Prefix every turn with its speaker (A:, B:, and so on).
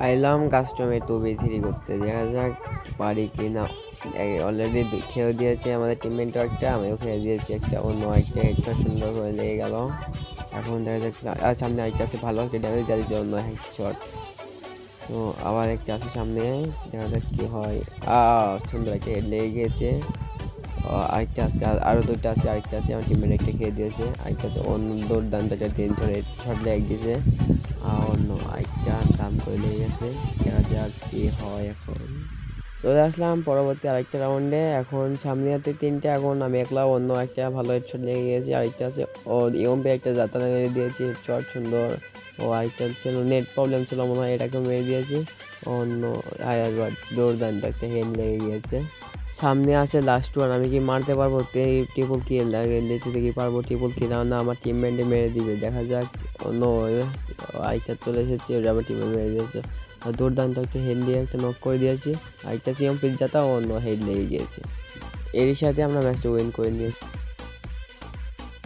A: আইলাম কাস্টমে 2v3 করতে, দেখা যাক পারি কি না। অলরেডি খেয়ে দিয়েছে আমাদের টিমমেট একটা, আমিও খেয়ে দিয়েছি একটা, অন্য একটা হেডশট সুন্দর করে লেগে গেল। এখন দেখা যাক, আর সামনে একটা আছে, ভালো একটা ড্যামেজ দিয়েছে অন্য হেডশট। তো আবার একটা আছে সামনে, দেখা যাক কি হয়। সুন্দর একটা হেড লেগে গিয়েছে। আরেকটা আছে, আরও দুইটা আছে, আরেকটা আছে, আমার টিমমেট একটা খেয়ে দিয়েছে। আরেকটা আছে অন্য দুর্দান্ত একটা 3 হেড শট লেগে দিয়েছে। অন্য আরেকটা দাম করে লেগে গেছে, দেখা যাক কি হয়। এখন চলে আসলাম পরবর্তী আরেকটা রাউন্ডে। এখন সামনে হাতে 3টা, এখন আমি একলা, অন্য একটা ভালো হেডশট লেগে গিয়েছে। আরেকটা আছে ও ইয়ম্পে একটা যাত্রা মেরে দিয়েছি হেডশট সুন্দর। আরেকটা ছিল নেট প্রবলেম ছিল মনে হয়, এটাকেও মেরে দিয়েছি। অন্য আয়ারবাদ দুর্দান্ত একটা হেড লেগে গিয়েছে। সামনে আছে লাস্ট ওয়ান, আমি কি মারতে পারবো? ট্রিপল কিল লাগে লেচিতে কি পারবো ট্রিপল কিল? না, আমার টিমমেটে মেরে দিবে, দেখা যাক। অন্য আরেকটা চলে এসেছে, ওটা আমার টিমমেট মেরে দিয়েছে। দুর্দান্ত একটা হেড দিয়ে একটা নক করে দিয়েছি। আরেকটা সিএম পিজ্জাটা অন্য হেড লেগে গিয়েছে। এরই সাথে আমরা ম্যাচটা উইন করে নিয়েছি।